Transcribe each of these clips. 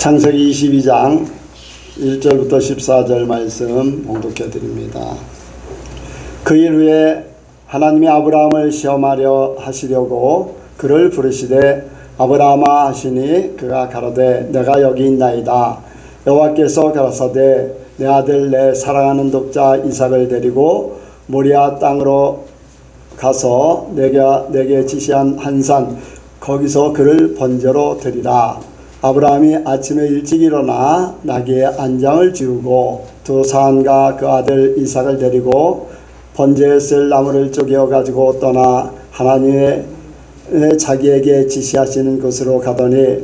창세기 22장 1절부터 14절 말씀 봉독해 드립니다. 그 일 후에 하나님이 아브라함을 시험하려 하시려고 그를 부르시되 아브라함아 하시니 그가 가로되 내가 여기 있나이다. 여호와께서 가라사대 내 아들 내 사랑하는 독자 이삭을 데리고 모리아 땅으로 가서 내게 지시한 한 산 거기서 그를 번제로 드리라. 아브라함이 아침에 일찍 일어나 나귀의 안장을 지우고 두 사람과 그 아들 이삭을 데리고 번제에 쓸 나무를 쪼개어 가지고 떠나 하나님의 자기에게 지시하시는 곳으로 가더니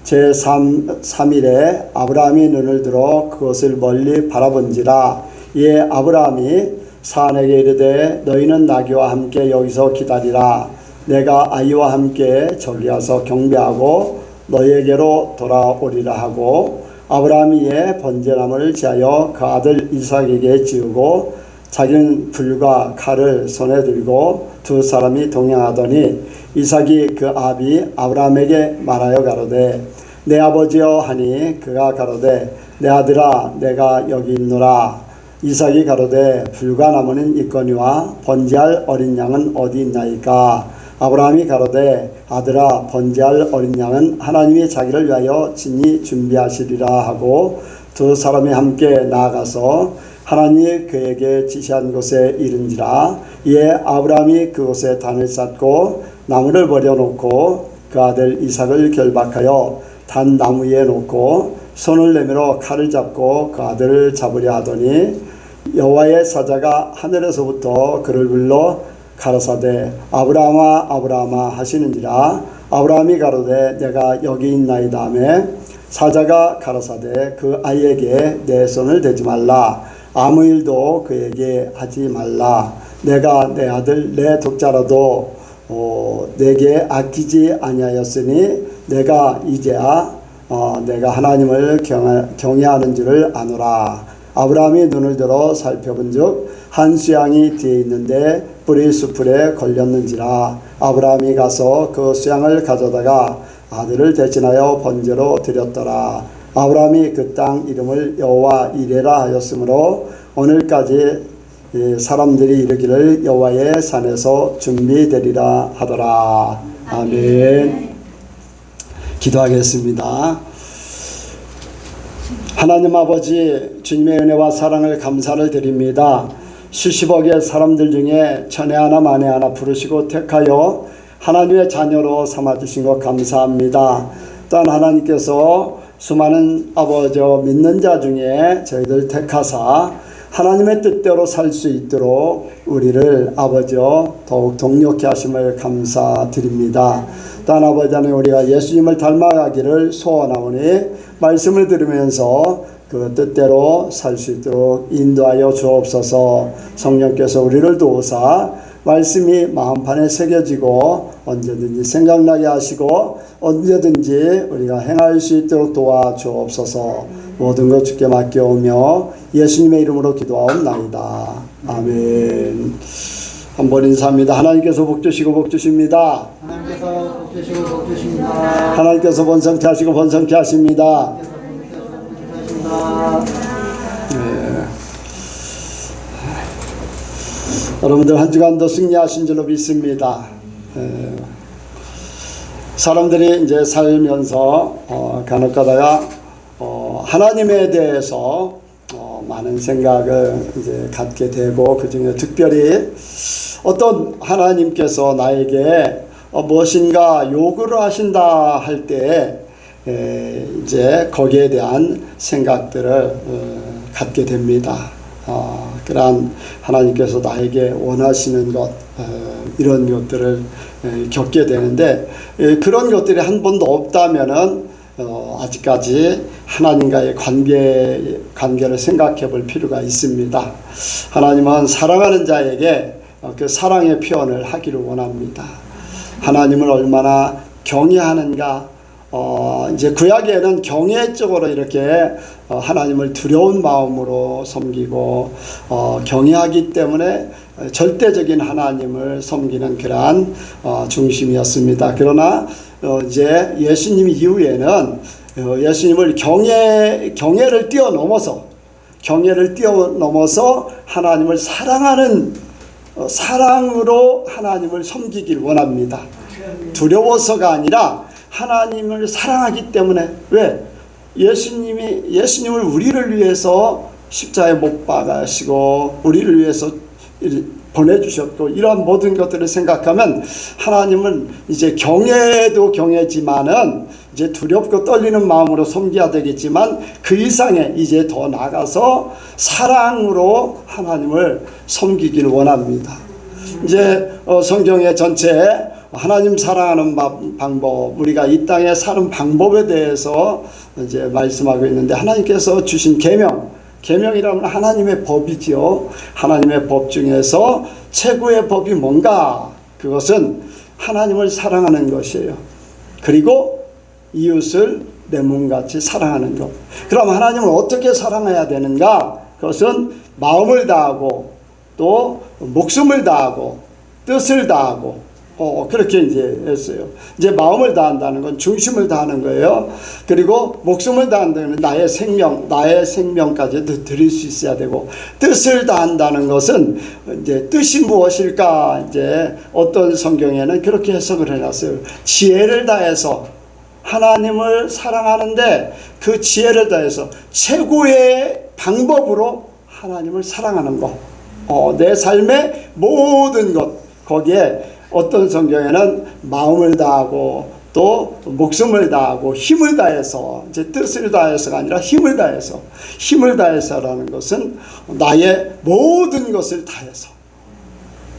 제3일에 아브라함이 눈을 들어 그것을 멀리 바라본지라. 이에 아브라함이 사안에게 이르되 너희는 나귀와 함께 여기서 기다리라. 내가 아이와 함께 저기 가서 경배하고 너희에게로 돌아오리라 하고 아브라함이 이에 번제나무를 지하여 그 아들 이삭에게 지우고 자기는 불과 칼을 손에 들고 두 사람이 동행하더니 이삭이 그 아비 아브라함에게 말하여 가로되 내 아버지여 하니 그가 가로되 내 아들아 내가 여기 있노라. 이삭이 가로되 불과 나무는 있거니와 번제할 어린 양은 어디 있나이까. 아브라함이 가로되 아들아 번제할 어린 양은 하나님이 자기를 위하여 친히 준비하시리라 하고 두 사람이 함께 나아가서 하나님이 그에게 지시한 곳에 이른지라. 이에 아브라함이 그곳에 단을 쌓고 나무를 버려놓고 그 아들 이삭을 결박하여 단 나무 위에 놓고 손을 내밀어 칼을 잡고 그 아들을 잡으려 하더니 여호와의 사자가 하늘에서부터 그를 불러 가라사대 아브라함아 아브라함아 하시는지라. 아브라함이 가로되 내가 여기 있나이다 하매 사자가 가라사대 그 아이에게 내 손을 대지 말라. 아무 일도 그에게 하지 말라. 내가 내 아들 내 독자라도 내게 아끼지 아니하였으니 내가 이제야 내가 하나님을 경외하는 줄을 아노라. 아브라함이 눈을 들어 살펴본즉 한 수양이 뒤에 있는데 뿔이 수풀에 걸렸는지라. 아브라함이 가서 그 수양을 가져다가 아들을 대신하여 번제로 드렸더라. 아브라함이 그 땅 이름을 여호와 이레라 하였으므로 오늘까지 사람들이 이르기를 여호와의 산에서 준비되리라 하더라. 아멘. 기도하겠습니다. 하나님 아버지 주님의 은혜와 사랑을 감사를 드립니다. 수십억의 사람들 중에 천에 하나 만에 하나 부르시고 택하여 하나님의 자녀로 삼아주신 것 감사합니다. 또한 하나님께서 수많은 아버지 믿는 자 중에 저희들 택하사 하나님의 뜻대로 살 수 있도록 우리를 아버지여 더욱 동력케 하심을 감사드립니다. 또한 아버지 하나님 우리가 예수님을 닮아가기를 소원하오니 말씀을 들으면서 그 뜻대로 살 수 있도록 인도하여 주옵소서. 성령께서 우리를 도우사 말씀이 마음판에 새겨지고 언제든지 생각나게 하시고 언제든지 우리가 행할 수 있도록 도와주옵소서. 모든 것 주께 맡겨오며 예수님의 이름으로 기도하옵나이다. 아멘. 한번 인사합니다. 하나님께서 복 주시고 복 주십니다. 하나님께서 복 주시고 복 주십니다. 하나님께서 번성케 하시고 번성케 하십니다. 네. 여러분들 한 주간도 승리하신 줄로 믿습니다. 사람들이 이제 살면서 간혹가다가 하나님에 대해서 많은 생각을 이제 갖게 되고 그 중에 특별히 어떤 하나님께서 나에게 무엇인가 요구를 하신다 할 때 이제 거기에 대한 생각들을 갖게 됩니다. 그러한 하나님께서 나에게 원하시는 것 이런 것들을 겪게 되는데 그런 것들이 한 번도 없다면은 아직까지 하나님과의 관계를 생각해 볼 필요가 있습니다. 하나님은 사랑하는 자에게 그 사랑의 표현을 하기를 원합니다. 하나님을 얼마나 경외하는가. 이제 구약에는 경외 쪽으로 이렇게 하나님을 두려운 마음으로 섬기고 경외하기 때문에 절대적인 하나님을 섬기는 그러한 중심이었습니다. 그러나 이제 예수님 이후에는 예수님을 경애를 뛰어넘어서 하나님을 사랑하는 사랑으로 하나님을 섬기길 원합니다. 두려워서가 아니라 하나님을 사랑하기 때문에. 왜? 예수님을 우리를 위해서 십자가에 못 박으시고 우리를 위해서 보내주셨고, 이러한 모든 것들을 생각하면 하나님은 이제 경외도 경외지만은 이제 두렵고 떨리는 마음으로 섬겨야 되겠지만, 그 이상의 이제 더 나가서 사랑으로 하나님을 섬기기를 원합니다. 이제 성경의 전체 하나님 사랑하는 방법, 우리가 이 땅에 사는 방법에 대해서 이제 말씀하고 있는데, 하나님께서 주신 계명이라면 하나님의 법이지요. 하나님의 법 중에서 최고의 법이 뭔가? 그것은 하나님을 사랑하는 것이에요. 그리고 이웃을 내 몸같이 사랑하는 것. 그럼 하나님을 어떻게 사랑해야 되는가? 그것은 마음을 다하고 또 목숨을 다하고 뜻을 다하고 그렇게 이제 했어요. 이제 마음을 다한다는 건 중심을 다하는 거예요. 그리고 목숨을 다한다는 건 나의 생명까지도 드릴 수 있어야 되고, 뜻을 다한다는 것은 이제 뜻이 무엇일까? 이제 어떤 성경에는 그렇게 해석을 해놨어요. 지혜를 다해서 하나님을 사랑하는데, 그 지혜를 다해서 최고의 방법으로 하나님을 사랑하는 것. 내 삶의 모든 것, 거기에 어떤 성경에는 마음을 다하고 또 목숨을 다하고 힘을 다해서, 이제 뜻을 다해서가 아니라 힘을 다해서라는 것은 나의 모든 것을 다해서,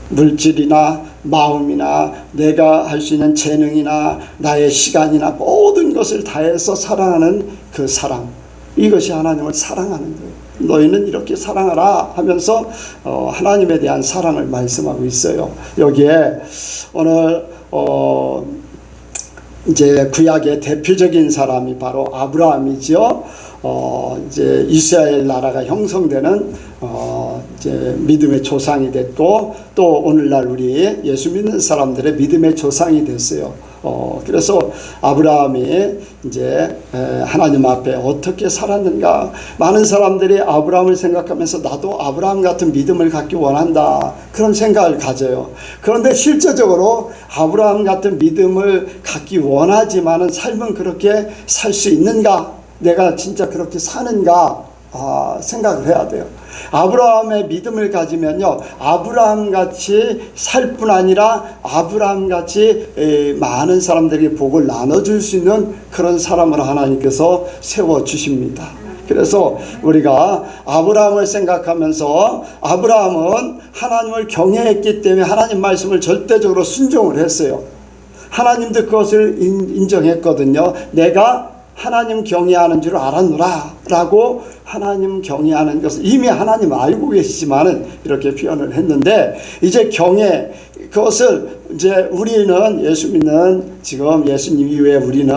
물질이나 마음이나 내가 할 수 있는 재능이나 나의 시간이나 모든 것을 다해서 사랑하는 그 사랑, 이것이 하나님을 사랑하는 거예요. 너희는 이렇게 사랑하라 하면서 하나님에 대한 사랑을 말씀하고 있어요. 여기에 오늘 이제 구약의 대표적인 사람이 바로 아브라함이죠. 이제 이스라엘 나라가 형성되는 이제 믿음의 조상이 됐고, 또 오늘날 우리 예수 믿는 사람들의 믿음의 조상이 됐어요. 그래서 아브라함이 이제 하나님 앞에 어떻게 살았는가. 많은 사람들이 아브라함을 생각하면서 나도 아브라함 같은 믿음을 갖기 원한다, 그런 생각을 가져요. 그런데 실제적으로 아브라함 같은 믿음을 갖기 원하지만은 삶은 그렇게 살 수 있는가? 내가 진짜 그렇게 사는가? 생각을 해야 돼요. 아브라함의 믿음을 가지면요, 아브라함같이 살 뿐 아니라 아브라함같이 많은 사람들에게 복을 나눠줄 수 있는 그런 사람을 하나님께서 세워주십니다. 그래서 우리가 아브라함을 생각하면서, 아브라함은 하나님을 경외했기 때문에 하나님 말씀을 절대적으로 순종을 했어요. 하나님도 그것을 인정했거든요. 내가 하나님 경외하는 줄 알았노라 라고, 하나님 경외하는 것을 이미 하나님 알고 계시지만은 이렇게 표현을 했는데, 이제 경외, 그것을 이제 우리는 예수 믿는, 지금 예수님 이후에 우리는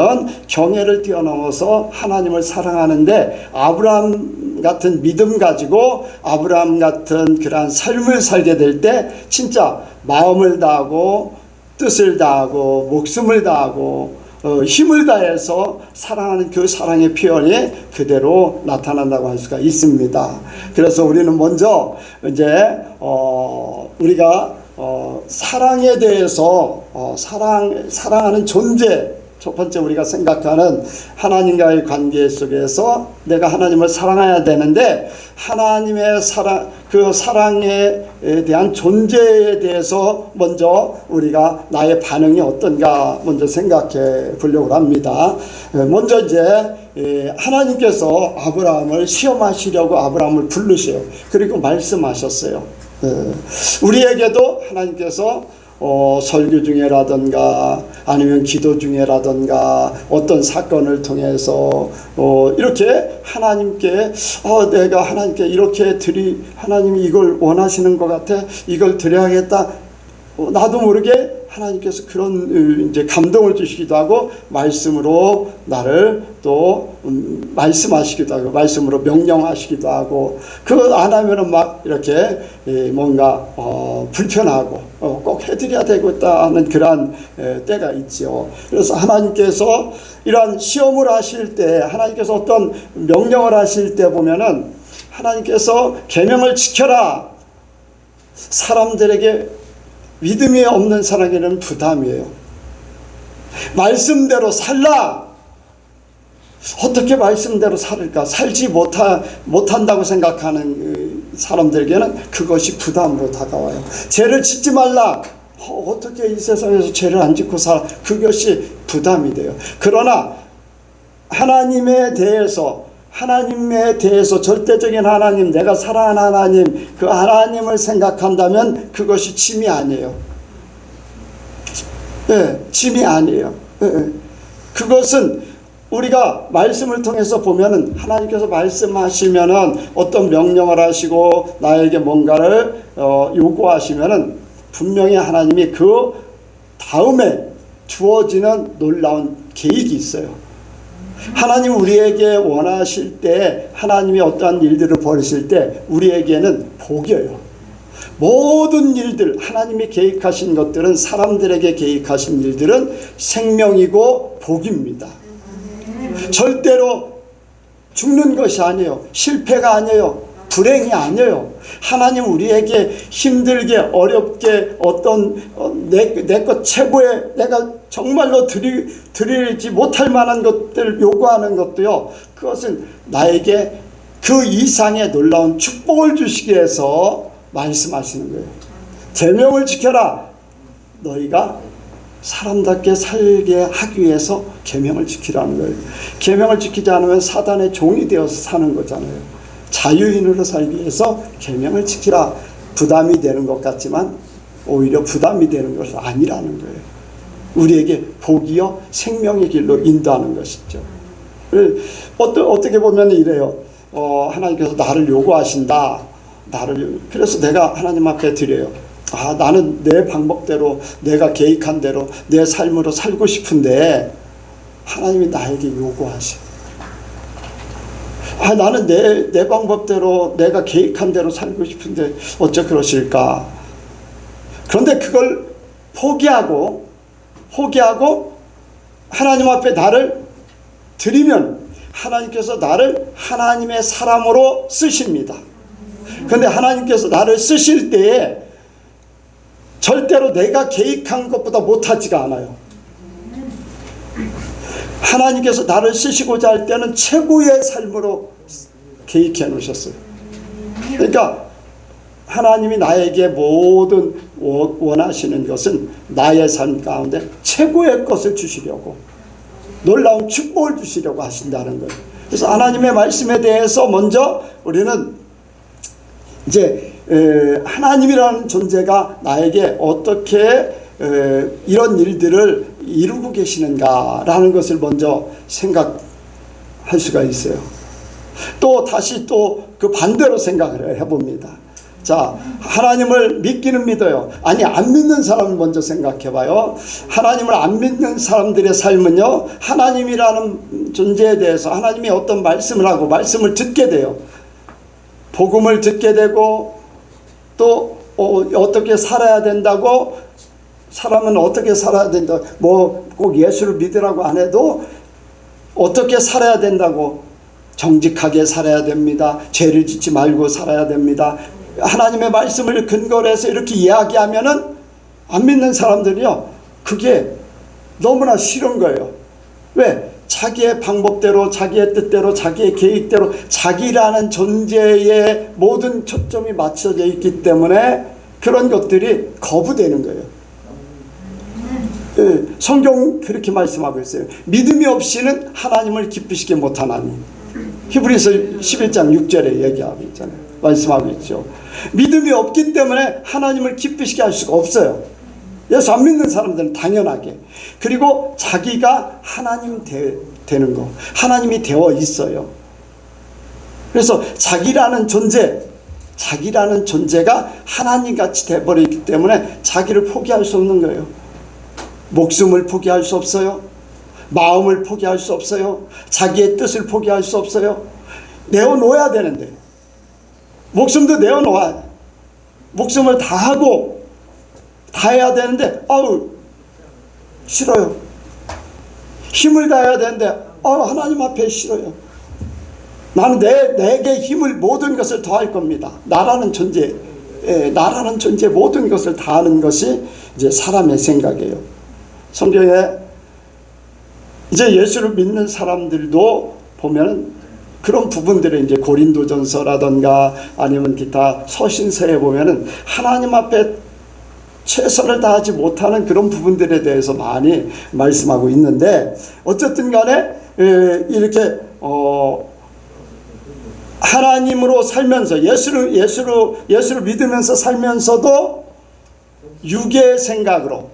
경외를 뛰어넘어서 하나님을 사랑하는데, 아브라함 같은 믿음 가지고 아브라함 같은 그러한 삶을 살게 될 때 진짜 마음을 다하고 뜻을 다하고 목숨을 다하고 힘을 다해서 사랑하는 그 사랑의 표현이 그대로 나타난다고 할 수가 있습니다. 그래서 우리는 먼저 이제 우리가 사랑에 대해서 사랑하는 존재, 첫 번째 우리가 생각하는 하나님과의 관계 속에서 내가 하나님을 사랑해야 되는데, 하나님의 사랑, 그 사랑에 대한 존재에 대해서 먼저 우리가 나의 반응이 어떤가 먼저 생각해 보려고 합니다. 먼저 이제 하나님께서 아브라함을 시험하시려고 아브라함을 부르셔요. 그리고 말씀하셨어요. 우리에게도 하나님께서 설교 중에라든가 아니면 기도 중에라든가 어떤 사건을 통해서 이렇게 하나님께 내가 하나님께 이렇게 하나님이 이걸 원하시는 것 같아, 이걸 드려야겠다, 나도 모르게 하나님께서 그런 이제 감동을 주시기도 하고 말씀으로 나를 또 말씀하시기도 하고 말씀으로 명령하시기도 하고 그거 안 하면은 막 이렇게 뭔가 불편하고 꼭 해드려야 되겠다 하는 그러한 때가 있죠. 그래서 하나님께서 이러한 시험을 하실 때 하나님께서 어떤 명령을 하실 때 보면은 하나님께서 계명을 지켜라. 사람들에게 믿음이 없는 사람에게는 부담이에요. 말씀대로 살라. 어떻게 말씀대로 살을까? 살지 못한다고 생각하는 사람들에게는 그것이 부담으로 다가와요. 죄를 짓지 말라. 어떻게 이 세상에서 죄를 안 짓고 살아? 그것이 부담이 돼요. 그러나 하나님에 대해서 절대적인 하나님, 내가 사랑하는 하나님, 그 하나님을 생각한다면 그것이 짐이 아니에요. 짐이 아니에요. 그것은 우리가 말씀을 통해서 보면은 하나님께서 말씀하시면은 어떤 명령을 하시고 나에게 뭔가를 요구하시면은 분명히 하나님이 그 다음에 주어지는 놀라운 계획이 있어요. 하나님 우리에게 원하실 때 하나님이 어떠한 일들을 벌이실 때 우리에게는 복이에요. 모든 일들 하나님이 계획하신 것들은 사람들에게 계획하신 일들은 생명이고 복입니다. 절대로 죽는 것이 아니에요. 실패가 아니에요. 불행이 아니에요. 하나님 우리에게 힘들게 어렵게 어떤 내 것 최고의 내가 정말로 드리지 못할 만한 것들 요구하는 것도요. 그것은 나에게 그 이상의 놀라운 축복을 주시기 위해서 말씀하시는 거예요. 계명을 지켜라. 너희가 사람답게 살게 하기 위해서 계명을 지키라는 거예요. 계명을 지키지 않으면 사단의 종이 되어서 사는 거잖아요. 자유인으로 살기 위해서 계명을 지키라. 부담이 되는 것 같지만 오히려 부담이 되는 것은 아니라는 거예요. 우리에게 복이요 생명의 길로 인도하는 것이죠. 어떻게 보면 이래요. 하나님께서 나를 요구하신다. 그래서 내가 하나님 앞에 드려요. 나는 내 방법대로 내가 계획한 대로 내 삶으로 살고 싶은데 하나님이 나에게 요구하셔. 나는 내 방법대로 내가 계획한 대로 살고 싶은데 어째 그러실까? 그런데 그걸 포기하고 하나님 앞에 나를 드리면 하나님께서 나를 하나님의 사람으로 쓰십니다. 그런데 하나님께서 나를 쓰실 때에 절대로 내가 계획한 것보다 못하지가 않아요. 하나님께서 나를 쓰시고자 할 때는 최고의 삶으로 계획해 놓으셨어요. 그러니까 하나님이 나에게 모든 원하시는 것은 나의 삶 가운데 최고의 것을 주시려고 놀라운 축복을 주시려고 하신다는 거예요. 그래서 하나님의 말씀에 대해서 먼저 우리는 이제 하나님이라는 존재가 나에게 어떻게 이런 일들을 이루고 계시는가라는 것을 먼저 생각할 수가 있어요. 또 다시 또 그 반대로 생각을 해봅니다. 자, 하나님을 믿기는 믿어요. 아니, 안 믿는 사람을 먼저 생각해봐요. 하나님을 안 믿는 사람들의 삶은요, 하나님이라는 존재에 대해서 하나님이 어떤 말씀을 하고 말씀을 듣게 돼요. 복음을 듣게 되고 또 어떻게 살아야 된다고, 사람은 어떻게 살아야 된다, 뭐 꼭 예수를 믿으라고 안 해도 어떻게 살아야 된다고, 정직하게 살아야 됩니다. 죄를 짓지 말고 살아야 됩니다. 하나님의 말씀을 근거로 해서 이렇게 이야기하면은 안 믿는 사람들이요, 그게 너무나 싫은 거예요. 왜? 자기의 방법대로, 자기의 뜻대로, 자기의 계획대로 자기라는 존재의 모든 초점이 맞춰져 있기 때문에 그런 것들이 거부되는 거예요. 성경 그렇게 말씀하고 있어요. 믿음이 없이는 하나님을 기쁘시게 못하나니. 히브리서 11장 6절에 얘기하고 있잖아요. 말씀하고 있죠. 믿음이 없기 때문에 하나님을 기쁘시게 할 수가 없어요. 예수 안 믿는 사람들은 당연하게. 그리고 자기가 하나님 되는 거, 하나님이 되어 있어요. 그래서 자기라는 존재가 하나님같이 돼버리기 때문에 자기를 포기할 수 없는 거예요. 목숨을 포기할 수 없어요. 마음을 포기할 수 없어요. 자기의 뜻을 포기할 수 없어요. 내어놓아야 되는데, 목숨도 내어놓아야, 목숨을 다하고 다 해야 되는데 싫어요. 힘을 다해야 되는데 하나님 앞에 싫어요. 나는 내게 힘을, 모든 것을 더할 겁니다. 나라는 존재, 모든 것을 다하는 것이 이제 사람의 생각이에요. 성경에 이제 예수를 믿는 사람들도 보면 그런 부분들에 이제 고린도전서라던가 아니면 기타 서신서에 보면은 하나님 앞에 최선을 다하지 못하는 그런 부분들에 대해서 많이 말씀하고 있는데, 어쨌든 간에 이렇게 하나님으로 살면서 예수를 믿으면서 살면서도 육의 생각으로,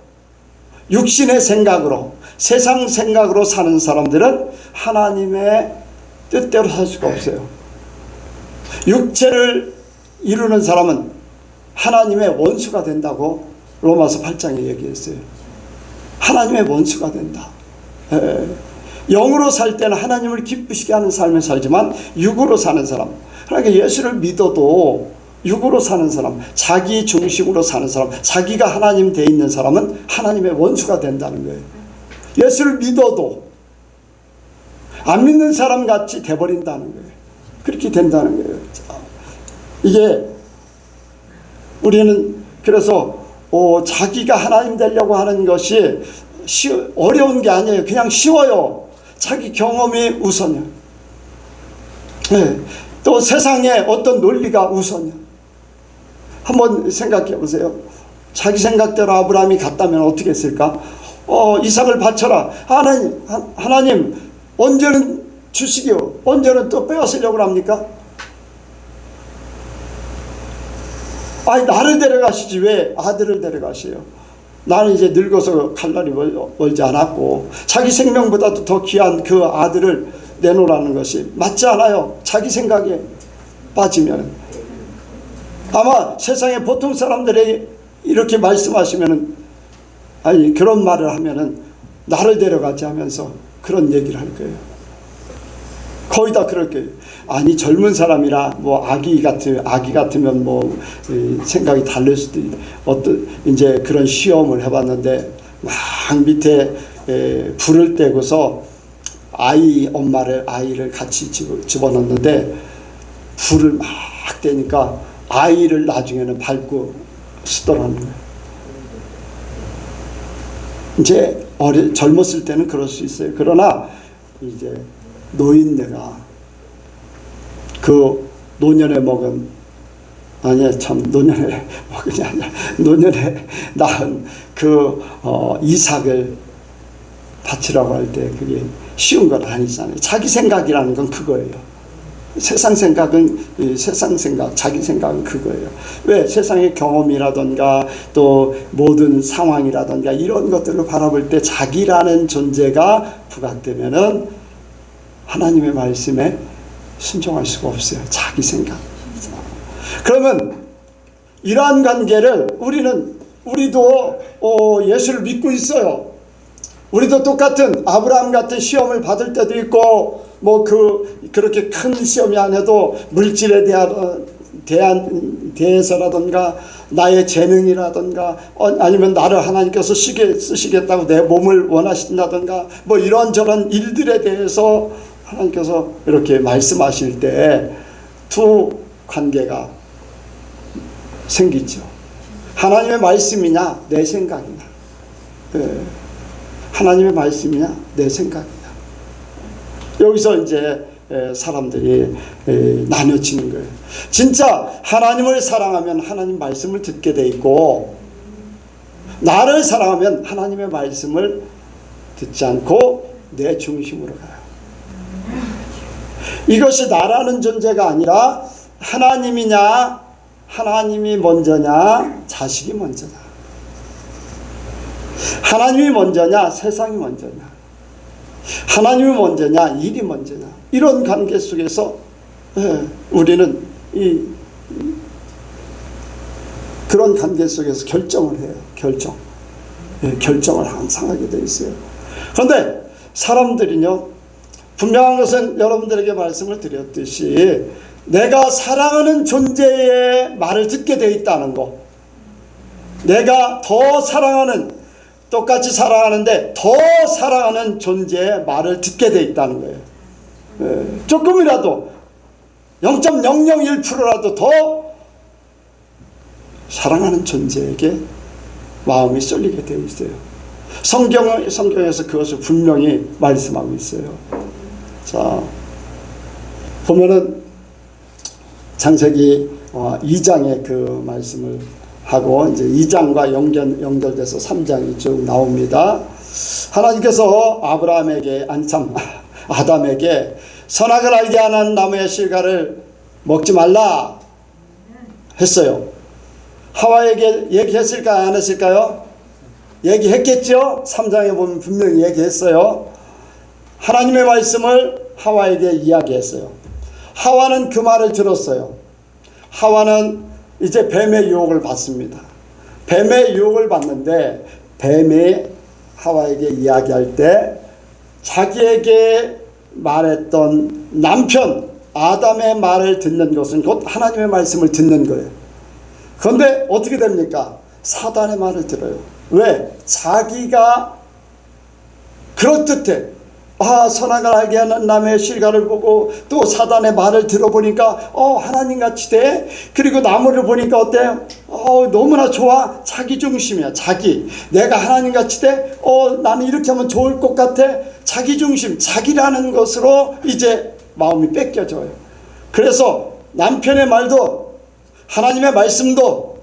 육신의 생각으로, 세상 생각으로 사는 사람들은 하나님의 뜻대로 살 수가 없어요. 육체를 이루는 사람은 하나님의 원수가 된다고 로마서 8장에 얘기했어요. 하나님의 원수가 된다. 영으로 살 때는 하나님을 기쁘시게 하는 삶을 살지만 육으로 사는 사람, 그러니까 예수를 믿어도 육으로 사는 사람, 자기 중심으로 사는 사람, 자기가 하나님 돼 있는 사람은 하나님의 원수가 된다는 거예요. 예수를 믿어도 안 믿는 사람 같이 돼버린다는 거예요. 그렇게 된다는 거예요. 이게 우리는 그래서 자기가 하나님 되려고 하는 것이 어려운 게 아니에요. 그냥 쉬워요. 자기 경험이 우선이요. 또 세상에 어떤 논리가 우선이요. 한번 생각해 보세요. 자기 생각대로 아브라함이 갔다면 어떻게 했을까? 이삭을 바쳐라. 하나님 언제는 주시기요, 언제는 또 빼앗으려고 합니까? 나를 데려가시지 왜 아들을 데려가시요? 나는 이제 늙어서 갈 날이 멀지 않았고 자기 생명보다도 더 귀한 그 아들을 내놓으라는 것이 맞지 않아요. 자기 생각에 빠지면. 아마 세상의 보통 사람들이 이렇게 말씀하시면은, 그런 말을 하면은 나를 데려가지 하면서 그런 얘기를 할 거예요. 거의 다 그럴 거예요. 젊은 사람이라 아기 같으면 생각이 다를 수도 이제 그런 시험을 해봤는데, 막 밑에 불을 떼고서 아이를 같이 집어넣는데 불을 막 떼니까 아이를 나중에는 밟고 쓰더라는 거예요. 이제 젊었을 때는 그럴 수 있어요. 그러나 이제 노인네가 그 노년에 먹은, 노년에 낳은 그 이삭을 바치라고 할 때 그게 쉬운 건 아니잖아요. 자기 생각이라는 건 그거예요. 세상 생각은 자기 생각은 그거예요. 왜? 세상의 경험이라던가 또 모든 상황이라던가 이런 것들을 바라볼 때 자기라는 존재가 부각되면은 하나님의 말씀에 순종할 수가 없어요. 자기 생각. 그러면 이러한 관계를 우리도 예수를 믿고 있어요. 우리도 똑같은 아브라함 같은 시험을 받을 때도 있고, 그렇게 큰 시험이 아니어도 물질에 대해서라든가 나의 재능이라든가 아니면 나를 하나님께서 쓰시겠다고 내 몸을 원하신다든가 이런저런 일들에 대해서 하나님께서 이렇게 말씀하실 때 두 관계가 생기죠. 하나님의 말씀이냐 내 생각이냐. 하나님의 말씀이냐 내 생각이냐. 여기서 이제 사람들이 나뉘어지는 거예요. 진짜 하나님을 사랑하면 하나님 말씀을 듣게 돼 있고, 나를 사랑하면 하나님의 말씀을 듣지 않고 내 중심으로 가요. 이것이 나라는 존재가 아니라 하나님이 먼저냐 자식이 먼저냐, 하나님이 먼저냐 세상이 먼저냐, 하나님이 먼저냐 일이 먼저냐, 이런 관계 속에서 우리는 그런 관계 속에서 결정을 해요. 결정. 결정을 항상 하게 돼 있어요. 그런데 사람들이요, 분명한 것은 여러분들에게 말씀을 드렸듯이 내가 사랑하는 존재의 말을 듣게 돼 있다는 거, 내가 더 사랑하는, 똑같이 사랑하는데 더 사랑하는 존재의 말을 듣게 돼 있다는 거예요. 조금이라도 0.001%라도 더 사랑하는 존재에게 마음이 쏠리게 되어 있어요. 성경에서 그것을 분명히 말씀하고 있어요. 자, 보면은 창세기 2장의 그 말씀을 하고 이제 2장과 연결돼서 3장이 쭉 나옵니다. 하나님께서 아담에게 선악을 알게 하는 나무의 실과를 먹지 말라 했어요. 하와에게 얘기했을까요? 안 했을까요? 얘기했겠죠? 3장에 보면 분명히 얘기했어요. 하나님의 말씀을 하와에게 이야기했어요. 하와는 그 말을 들었어요. 하와는 이제 뱀의 유혹을 받습니다. 뱀의 유혹을 받는데 뱀이 하와에게 이야기할 때 자기에게 말했던 남편 아담의 말을 듣는 것은 곧 하나님의 말씀을 듣는 거예요. 그런데 어떻게 됩니까? 사단의 말을 들어요. 왜? 자기가 그럴듯해. 선악을 알게 하는 나무의 실과를 보고 또 사단의 말을 들어보니까 하나님같이 돼. 그리고 나무를 보니까 어때요? 너무나 좋아. 자기 중심이야. 자기. 내가 하나님같이 돼. 나는 이렇게 하면 좋을 것 같아. 자기 중심, 자기라는 것으로 이제 마음이 뺏겨져요. 그래서 남편의 말도 하나님의 말씀도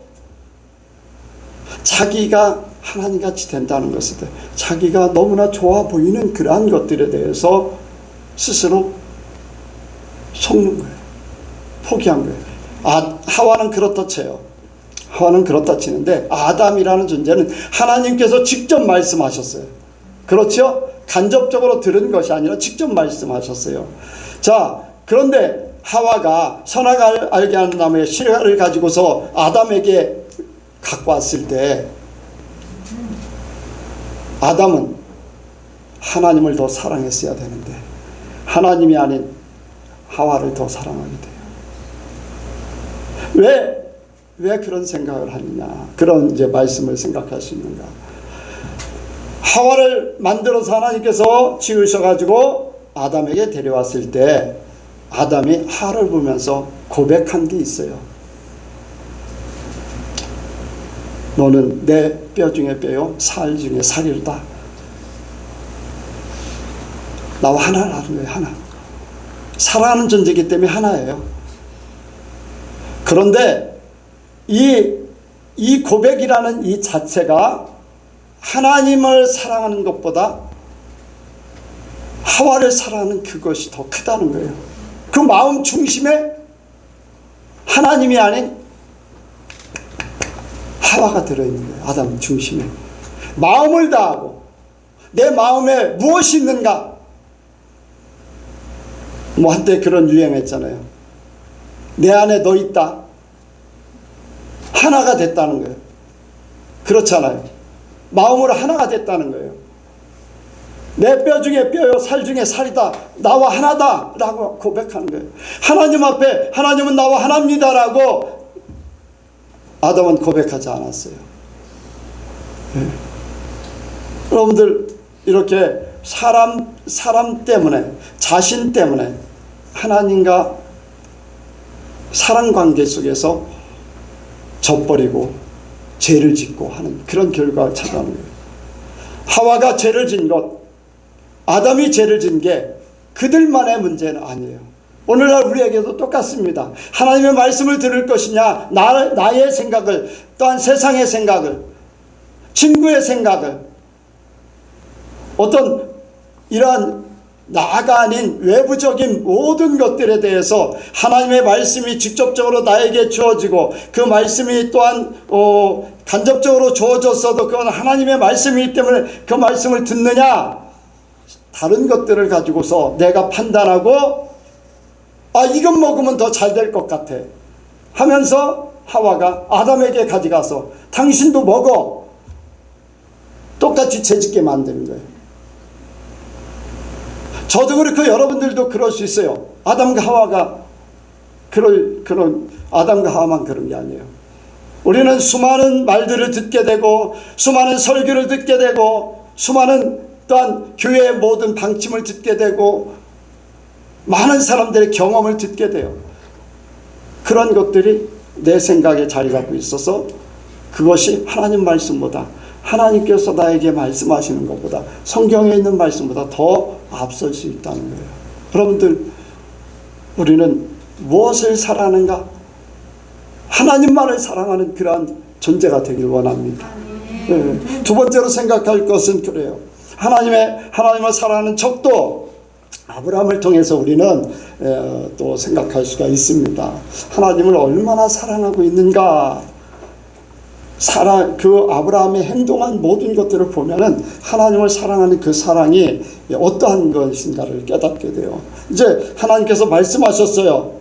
자기가 하나님같이 된다는 것에 대해 자기가 너무나 좋아 보이는 그러한 것들에 대해서 스스로 속는 거예요. 포기한 거예요. 하와는 그렇다 쳐요. 하와는 그렇다 치는데 아담이라는 존재는 하나님께서 직접 말씀하셨어요. 그렇죠? 간접적으로 들은 것이 아니라 직접 말씀하셨어요. 자, 그런데 하와가 선악을 알게 하는 나무의 실과를 가지고서 아담에게 갖고 왔을 때 아담은 하나님을 더 사랑했어야 되는데 하나님이 아닌 하와를 더 사랑하게 돼요. 왜 그런 생각을 하느냐, 그런 이제 말씀을 생각할 수 있는가. 하와를 만들어서 하나님께서 지으셔가지고 아담에게 데려왔을 때 아담이 하와를 보면서 고백한 게 있어요. 너는 내 뼈 중에 뼈요 살 중에 살이로다. 나와 하나라는 거예요. 하나. 사랑하는 존재이기 때문에 하나예요. 그런데 이 고백이라는 이 자체가 하나님을 사랑하는 것보다 하와를 사랑하는 그것이 더 크다는 거예요. 그 마음 중심에 하나님이 아닌 하와가 들어있는 거예요. 아담 중심에 마음을 다하고 내 마음에 무엇이 있는가. 한때 그런 유행했잖아요. 내 안에 너 있다. 하나가 됐다는 거예요. 그렇잖아요. 마음으로 하나가 됐다는 거예요. 내 뼈 중에 뼈요 살 중에 살이다. 나와 하나다 라고 고백하는 거예요. 하나님 앞에 하나님은 나와 하나입니다 라고 아담은 고백하지 않았어요. 여러분들 이렇게 사람 때문에, 자신 때문에 하나님과 사랑관계 속에서 져버리고 죄를 짓고 하는 그런 결과를 찾아오는 거예요. 하와가 죄를 진 것, 아담이 죄를 진 게 그들만의 문제는 아니에요. 오늘날 우리에게도 똑같습니다. 하나님의 말씀을 들을 것이냐, 나의 생각을, 또한 세상의 생각을, 친구의 생각을, 어떤 이러한 나가 아닌 외부적인 모든 것들에 대해서 하나님의 말씀이 직접적으로 나에게 주어지고 그 말씀이 또한 간접적으로 주어졌어도 그건 하나님의 말씀이기 때문에 그 말씀을 듣느냐, 다른 것들을 가지고서 내가 판단하고 이것 먹으면 더 잘 될 것 같아 하면서 하와가 아담에게 가져가서 당신도 먹어. 똑같이 죄짓게 만드는 거예요. 저도 그렇고 여러분들도 그럴 수 있어요. 아담과 하와가 그런 아담과 하와만 그런 게 아니에요. 우리는 수많은 말들을 듣게 되고 수많은 설교를 듣게 되고 수많은 또한 교회의 모든 방침을 듣게 되고 많은 사람들의 경험을 듣게 돼요. 그런 것들이 내 생각에 자리 잡고 있어서 그것이 하나님 말씀보다 하나님께서 나에게 말씀하시는 것보다 성경에 있는 말씀보다 더 앞설 수 있다는 거예요. 여러분들, 우리는 무엇을 사랑하는가? 하나님만을 사랑하는 그러한 존재가 되길 원합니다. 네. 두 번째로 생각할 것은 그래요. 하나님을 사랑하는 척도 아브라함을 통해서 우리는 또 생각할 수가 있습니다. 하나님을 얼마나 사랑하고 있는가? 그 아브라함의 행동한 모든 것들을 보면은 하나님을 사랑하는 그 사랑이 어떠한 것인가를 깨닫게 돼요. 이제 하나님께서 말씀하셨어요.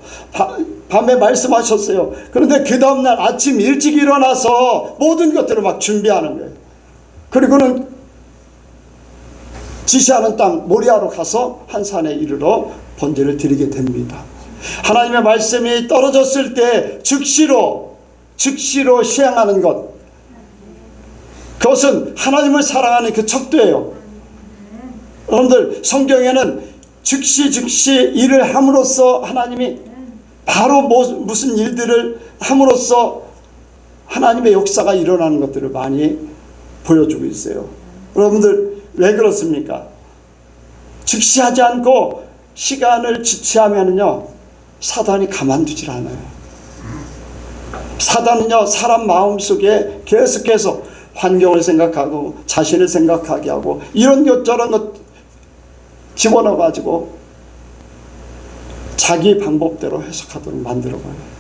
밤에 말씀하셨어요. 그런데 그 다음날 아침 일찍 일어나서 모든 것들을 막 준비하는 거예요. 그리고는 지시하는 땅 모리아로 가서 한 산에 이르러 번제를 드리게 됩니다. 하나님의 말씀이 떨어졌을 때 즉시로 시행하는 것, 그것은 하나님을 사랑하는 그 척도예요. 여러분들, 성경에는 즉시 일을 함으로써 하나님이 바로 무슨 일들을 함으로써 하나님의 역사가 일어나는 것들을 많이 보여주고 있어요. 여러분들, 왜 그렇습니까? 즉시 하지 않고 시간을 지체하면요, 사단이 가만두질 않아요. 사단은요, 사람 마음속에 계속해서 환경을 생각하고 자신을 생각하게 하고 이런 것 저런 것 집어넣어 가지고 자기 방법대로 해석하도록 만들어버려요.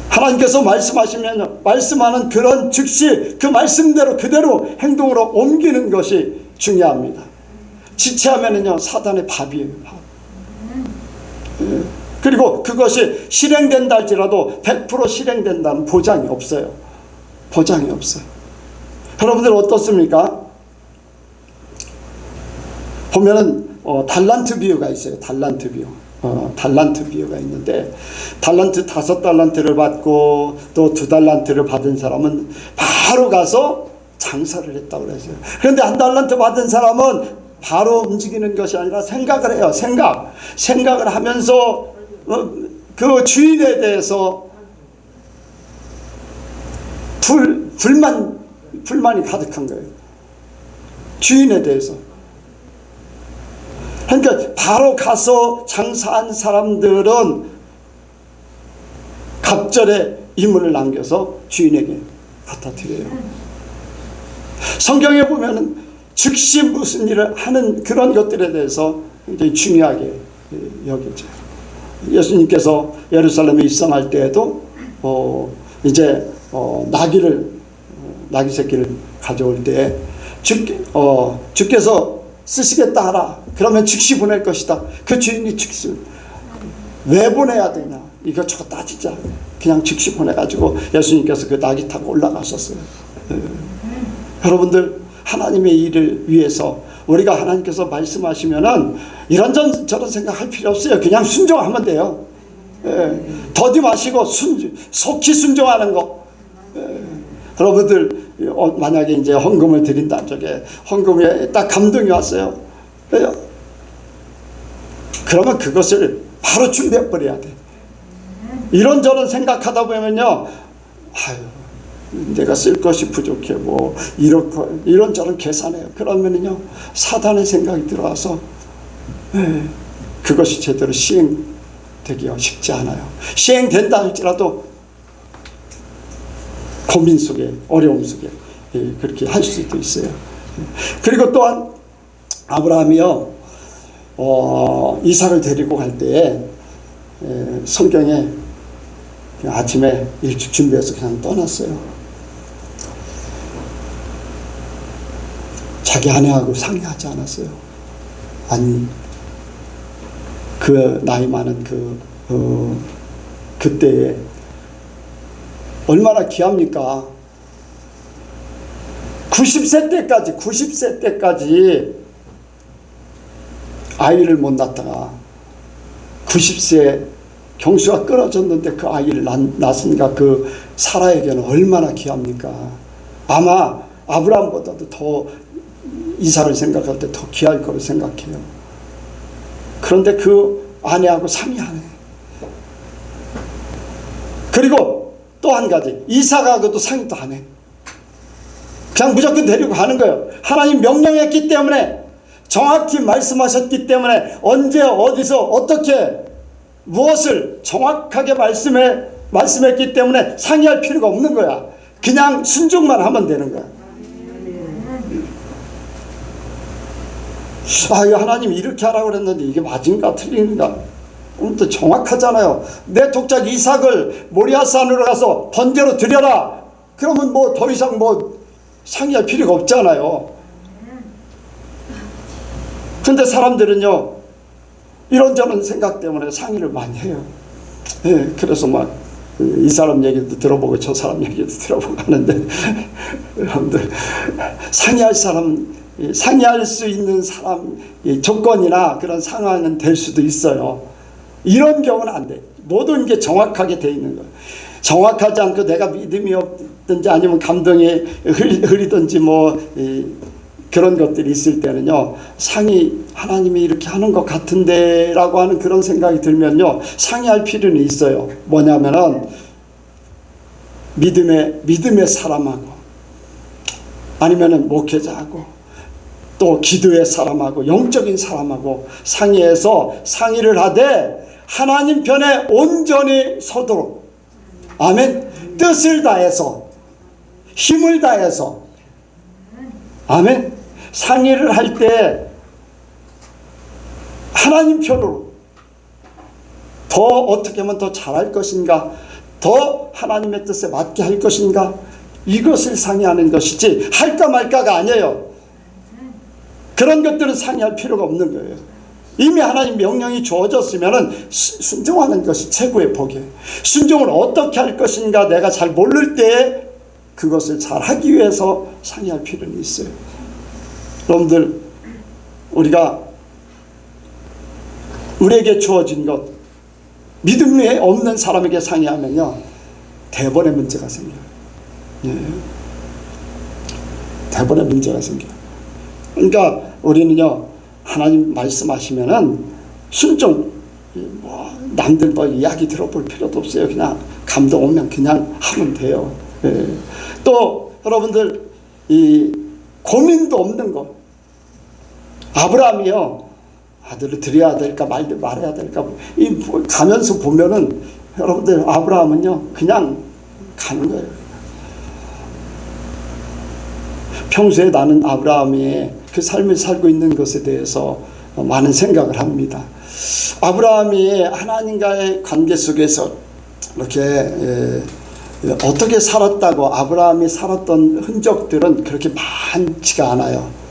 하나님께서 말씀하시면 말씀하는 그런 즉시 그 말씀대로 그대로 행동으로 옮기는 것이 중요합니다. 지체하면은요, 사단의 밥이에요. 밥. 그리고 그것이 실행된다 할지라도 100% 실행된다는 보장이 없어요. 보장이 없어요. 여러분들 어떻습니까? 보면은 달란트 비유가 있어요. 달란트 비유. 달란트 비유가 있는데, 달란트 5달란트를 받고 또 2달란트를 받은 사람은 바로 가서 장사를 했다고 그랬어요. 그런데 1달란트 받은 사람은 바로 움직이는 것이 아니라 생각을 해요. 생각을 하면서 그 주인에 대해서 불만이 가득한 거예요. 주인에 대해서. 그러니까 바로 가서 장사한 사람들은 갑절에 이문을 남겨서 주인에게 갖다 드려요. 성경에 보면은 즉시 무슨 일을 하는 그런 것들에 대해서 굉장히 중요하게 여겨져요. 예수님께서 예루살렘에 입성할 때에도 이제 나귀 새끼를 가져올 때 주께서 쓰시겠다 하라. 그러면 즉시 보낼 것이다. 그 주인이 즉시 왜 보내야 되냐 이것저것 따지자. 그냥 즉시 보내가지고 예수님께서 그 나귀 타고 올라가셨어요. 여러분들, 하나님의 일을 위해서 우리가 하나님께서 말씀하시면은 이런저런 생각할 필요 없어요. 그냥 순종하면 돼요. 더디 마시고 속히 순종하는 거. 여러분들, 만약에 이제 헌금을 드린다는 쪽에 헌금에 딱 감동이 왔어요. 그러면 그것을 바로 준비해 버려야 돼. 이런저런 생각하다 보면요, 내가 쓸 것이 부족해, 뭐 이런저런 계산해요. 그러면은요, 사단의 생각이 들어와서 그것이 제대로 시행되기가 쉽지 않아요. 시행된다 할지라도 고민 속에, 어려움 속에 그렇게 할 수도 있어요. 그리고 또한 아브라함이요, 이삭을 데리고 갈 때에 성경에 아침에 일찍 준비해서 그냥 떠났어요. 자기 아내하고 상의하지 않았어요. 아니, 그 나이 많은 그때에 얼마나 귀합니까? 90세 때까지 아이를 못 낳다가 90세 경수가 끊어졌는데 그 아이를 낳았으니까 그 사라에게는 얼마나 귀합니까? 아마 아브라함보다도 더 이삭을 생각할 때 더 귀할 거로 생각해요. 그런데 그 아내하고 상의하네. 그리고 또 한 가지, 이삭하고도 상의도 안 해. 그냥 무조건 데리고 가는 거예요. 하나님 명령했기 때문에, 정확히 말씀하셨기 때문에, 언제 어디서 어떻게 무엇을 정확하게 말씀했기 때문에 상의할 필요가 없는 거야. 그냥 순종만 하면 되는 거야. 아유, 하나님이 이렇게 하라고 그랬는데 이게 맞은가 틀린가? 또 정확하잖아요. 내 독작 이삭을 모리아산으로 가서 번제로 드려라. 그러면 뭐 더 이상 뭐 상의할 필요가 없잖아요. 근데 사람들은요, 이런저런 생각 때문에 상의를 많이 해요. 예, 그래서 막 이 사람 얘기도 들어보고 저 사람 얘기도 들어보고 하는데 여러분들, 상의할 수 있는 사람 조건이나 그런 상황은 될 수도 있어요. 이런 경우는 안 돼. 모든 게 정확하게 돼 있는 거예요. 정확하지 않고 내가 믿음이 없든지 아니면 감동이 흐리든지 뭐 그런 것들이 있을 때는요, 하나님이 이렇게 하는 것 같은데 라고 하는 그런 생각이 들면요, 상의할 필요는 있어요. 뭐냐면은 믿음의 사람하고 아니면은 목회자하고 또 기도의 사람하고 영적인 사람하고 상의를 하되 하나님 편에 온전히 서도록, 아멘, 뜻을 다해서 힘을 다해서, 아멘, 상의를 할 때 하나님 편으로 더 어떻게 하면 더 잘할 것인가, 더 하나님의 뜻에 맞게 할 것인가, 이것을 상의하는 것이지 할까 말까가 아니에요. 그런 것들은 상의할 필요가 없는 거예요. 이미 하나님 명령이 주어졌으면 순종하는 것이 최고의 복이에요. 순종을 어떻게 할 것인가 내가 잘 모를 때 그것을 잘 하기 위해서 상의할 필요는 있어요. 여러분들, 우리에게 주어진 것, 믿음이 없는 사람에게 상의하면요, 대번의 문제가 생겨요. 예. 대번의 문제가 생겨요. 그러니까 우리는요, 하나님 말씀하시면은 순종, 남들 뭐 이야기 들어볼 필요도 없어요. 그냥 감동 오면 그냥 하면 돼요. 예. 또 여러분들, 이 고민도 없는 것. 아브라함이요, 아들을 드려야 될까 말아야 될까, 가면서 보면은 여러분들, 아브라함은요 그냥 가는 거예요. 평소에 나는 아브라함이 그 삶을 살고 있는 것에 대해서 많은 생각을 합니다. 아브라함이 하나님과의 관계 속에서 이렇게 어떻게 살았다고 아브라함이 살았던 흔적들은 그렇게 많지가 않아요.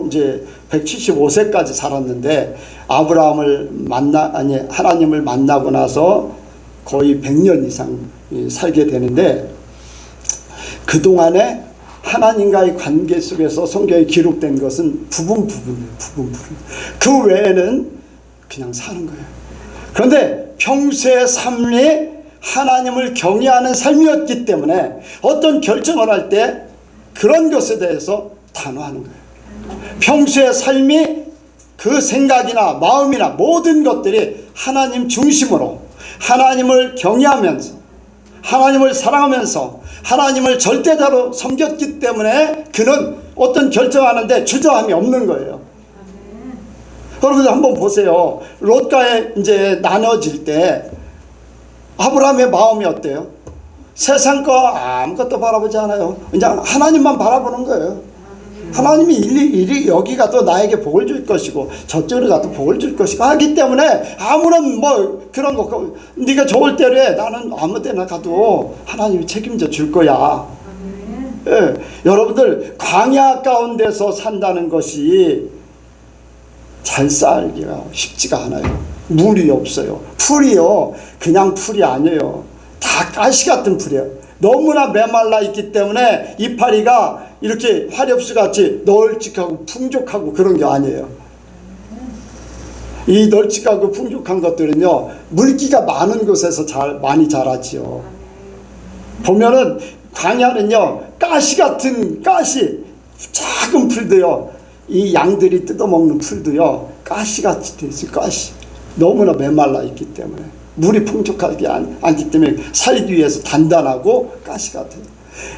이제 175세까지 살았는데 하나님을 만나고 나서 거의 100년 이상 살게 되는데, 그동안에 하나님과의 관계 속에서 성경에 기록된 것은 부분이에요. 그 외에는 그냥 사는 거예요. 그런데 평소의 삶이 하나님을 경외하는 삶이었기 때문에 어떤 결정을 할 때 그런 것에 대해서 단호하는 거예요. 평소의 삶이, 그 생각이나 마음이나 모든 것들이 하나님 중심으로, 하나님을 경외하면서, 하나님을 사랑하면서 하나님을 절대자로 섬겼기 때문에 그는 어떤 결정하는데 주저함이 없는 거예요. 여러분들 한번 보세요. 롯과에 이제 나눠질 때 아브라함의 마음이 어때요? 세상 거 아무것도 바라보지 않아요. 그냥 하나님만 바라보는 거예요. 하나님이 일이 여기 가도 나에게 복을 줄 것이고 저쪽으로 가도 복을 줄 것이고 하기 때문에 아무런 뭐 그런 거, 네가 좋을 대로 해, 나는 아무 데나 가도 하나님이 책임져 줄 거야. 예, 여러분들, 광야 가운데서 산다는 것이 잘 살기가 쉽지가 않아요. 물이 없어요. 풀이요, 그냥 풀이 아니에요. 다 가시 같은 풀이에요. 너무나 메말라 있기 때문에 이파리가 이렇게 화렵수같이 널찍하고 풍족하고 그런 게 아니에요. 이 널찍하고 풍족한 것들은요, 물기가 많은 곳에서 많이 자라지요. 보면은 광야는요, 가시 같은 작은 풀도요, 이 양들이 뜯어먹는 풀도요, 가시같이 돼 있어요. 가시. 너무나 메말라 있기 때문에, 물이 풍족하지 않기 때문에 살기 위해서 단단하고 가시 같아요.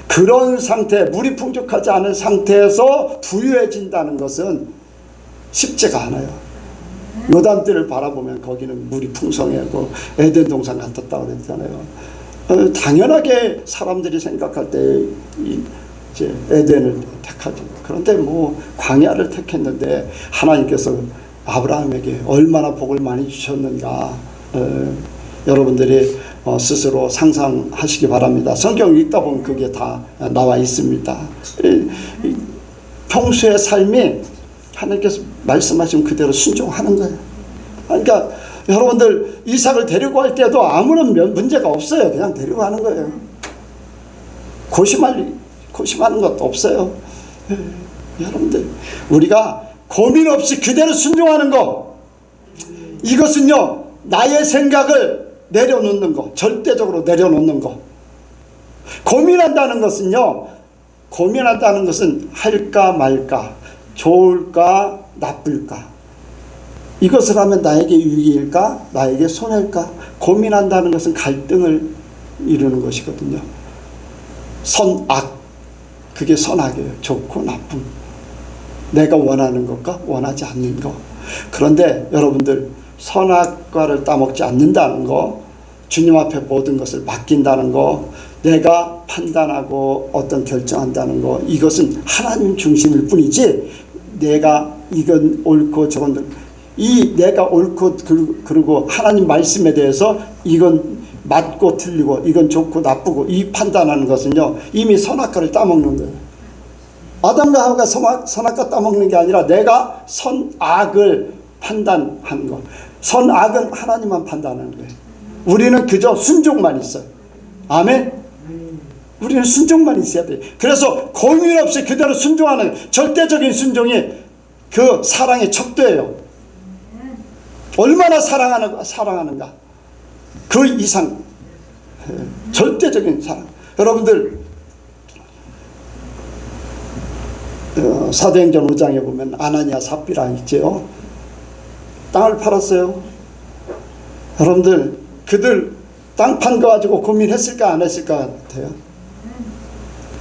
그런 상태, 물이 풍족하지 않은 상태에서 부유해진다는 것은 쉽지가 않아요. 요단들을 바라보면 거기는 물이 풍성하고 에덴 동산 같았다고 그랬잖아요. 당연하게 사람들이 생각할 때 이제 에덴을 택하죠. 그런데 뭐 광야를 택했는데 하나님께서 아브라함에게 얼마나 복을 많이 주셨는가, 여러분들이 스스로 상상하시기 바랍니다. 성경 읽다 보면 그게 다 나와 있습니다. 평소의 삶이 하나님께서 말씀하신 그대로 순종하는 거예요. 그러니까 여러분들 이삭을 데리고 갈 때도 아무런 문제가 없어요. 그냥 데리고 가는 거예요. 고심하는 것도 없어요. 여러분들, 우리가 고민 없이 그대로 순종하는 거, 이것은요, 나의 생각을 내려놓는 거, 절대적으로 내려놓는 거. 고민한다는 것은 할까 말까, 좋을까 나쁠까, 이것을 하면 나에게 유익일까 나에게 손해일까. 고민한다는 것은 갈등을 이루는 것이거든요. 선악, 그게 선악이에요. 좋고 나쁨, 내가 원하는 것과 원하지 않는 것. 그런데 여러분들, 선악과를 따먹지 않는다는 거, 주님 앞에 모든 것을 맡긴다는 거, 내가 판단하고 어떤 결정한다는 거, 이것은 하나님 중심일 뿐이지, 내가 이건 옳고 저건, 내가 옳고 그리고 하나님 말씀에 대해서 이건 맞고 틀리고 이건 좋고 나쁘고 이 판단하는 것은요, 이미 선악과를 따먹는 거예요. 아담과 하와가 선악과 따먹는 게 아니라 내가 선악을 판단하는 거. 선악은 하나님만 판단하는 거예요. 우리는 그저 순종만 있어요. 아멘. 우리는 순종만 있어야 돼요. 그래서 고민 없이 그대로 순종하는 절대적인 순종이 그 사랑의 척도예요. 얼마나 사랑하는가. 그 이상 절대적인 사랑. 여러분들, 사도행전 5장에 보면 아나니아 삽비라 있죠. 땅을 팔았어요. 여러분들, 그들 땅 판 거 가지고 고민했을까 안 했을 것 같아요?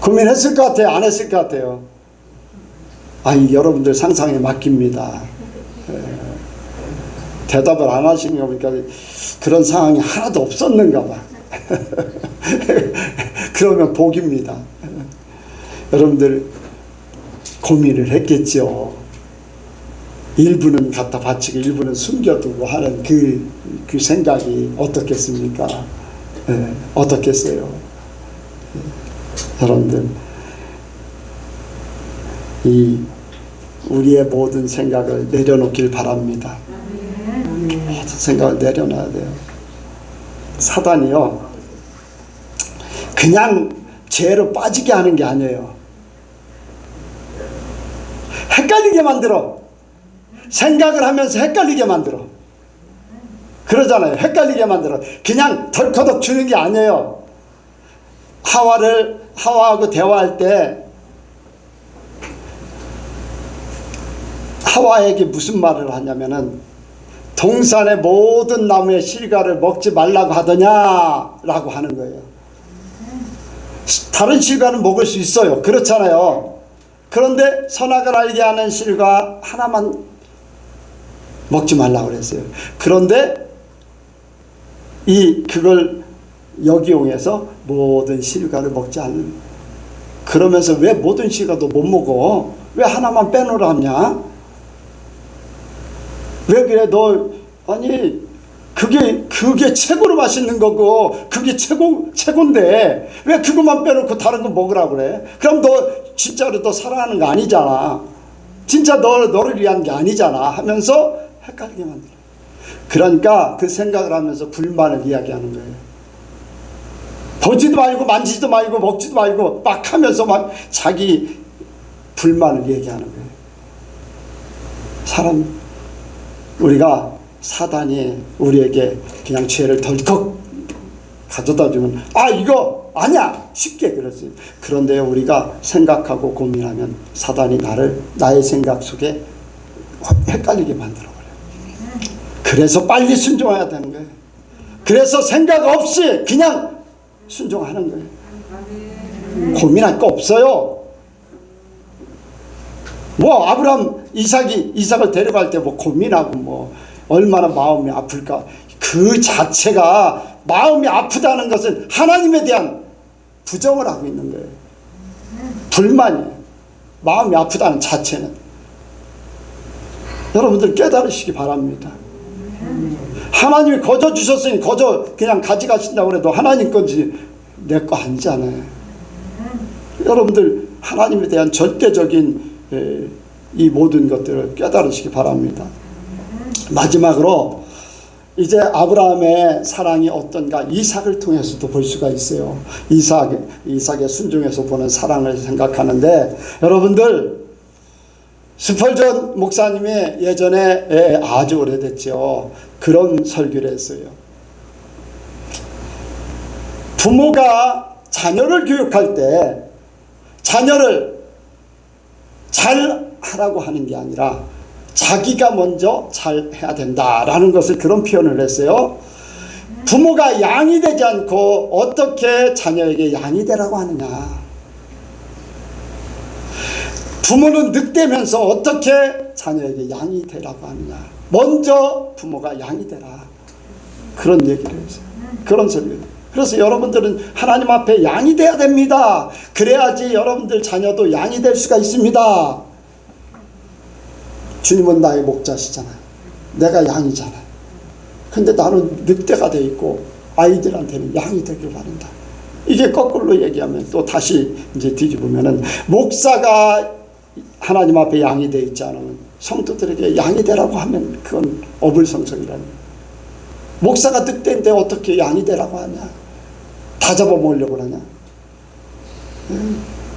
고민했을 것 같아요? 안 했을 것 같아요? 여러분들 상상에 맡깁니다. 대답을 안 하시는 거 보니까 그런 상황이 하나도 없었는가 봐. 그러면 복입니다. 여러분들 고민을 했겠죠. 일부는 갖다 바치고 일부는 숨겨두고 하는 그 생각이 어떻겠습니까? 어떻겠어요? 여러분들, 우리의 모든 생각을 내려놓길 바랍니다. 모든 생각을 내려놔야 돼요. 사단이요, 그냥 죄로 빠지게 하는 게 아니에요. 헷갈리게 만들어. 생각을 하면서 헷갈리게 만들어. 그러잖아요. 헷갈리게 만들어. 그냥 덜커덕 주는 게 아니에요. 하와하고 대화할 때 하와에게 무슨 말을 하냐면은, 동산의 모든 나무의 실과를 먹지 말라고 하더냐라고 하는 거예요. 다른 실과는 먹을 수 있어요. 그렇잖아요. 그런데 선악을 알게 하는 실과 하나만 먹지 말라고 그랬어요. 그런데 그걸 역이용해서 모든 실과를 먹지 않는, 그러면서 왜 모든 실과도 못 먹어? 왜 하나만 빼놓으라 하냐? 왜 그래? 그게 최고로 맛있는 거고 그게 최고인데 왜 그것만 빼놓고 다른 거 먹으라고 그래? 그럼 진짜로 너 사랑하는 거 아니잖아. 진짜 너를 위한 게 아니잖아 하면서 헷갈리게 만들어. 그러니까 그 생각을 하면서 불만을 이야기하는 거예요. 보지도 말고 만지지도 말고 먹지도 말고 막 하면서 막 자기 불만을 얘기하는 거예요. 사람, 우리가 사단이 우리에게 그냥 죄를 덜컥 가져다 주면 이거 아니야 쉽게 그랬어요. 그런데 우리가 생각하고 고민하면 사단이 나의 생각 속에 헷갈리게 만들어버려요. 그래서 빨리 순종해야 되는 거예요. 그래서 생각 없이 그냥 순종하는 거예요. 고민할 거 없어요. 뭐 아브라함 이삭을 데려갈 때 뭐 고민하고 뭐 얼마나 마음이 아플까. 그 자체가 마음이 아프다는 것은 하나님에 대한 부정을 하고 있는 거예요. 불만이에요. 마음이 아프다는 자체는. 여러분들 깨달으시기 바랍니다. 하나님이 거저 주셨으니 거저 그냥 가져가신다고 해도 하나님 건지 내 거 아니잖아요. 여러분들 하나님에 대한 절대적인 이 모든 것들을 깨달으시기 바랍니다. 마지막으로 이제 아브라함의 사랑이 어떤가 이삭을 통해서도 볼 수가 있어요. 이삭의 순종에서 보는 사랑을 생각하는데, 여러분들 스펄전 목사님이 예전에 아주 오래됐죠. 그런 설교를 했어요. 부모가 자녀를 교육할 때 자녀를 잘 하라고 하는 게 아니라 자기가 먼저 잘 해야 된다라는 것을 그런 표현을 했어요. 부모가 양이 되지 않고 어떻게 자녀에게 양이 되라고 하느냐. 부모는 늑대면서 어떻게 자녀에게 양이 되라고 하느냐. 먼저 부모가 양이 되라. 그런 얘기를 했어요. 그런 설교. 그래서 여러분들은 하나님 앞에 양이 돼야 됩니다. 그래야지 여러분들 자녀도 양이 될 수가 있습니다. 주님은 나의 목자시잖아요. 내가 양이잖아요. 근데 나는 늑대가 돼 있고 아이들한테는 양이 되길 바란다. 이게 거꾸로 얘기하면 또 다시 이제 뒤집으면은 목사가 하나님 앞에 양이 돼 있지 않으면 성도들에게 양이 되라고 하면 그건 어불성성이라는 거예요. 목사가 늑대인데 어떻게 양이 되라고 하냐. 다 잡아먹으려고 하냐.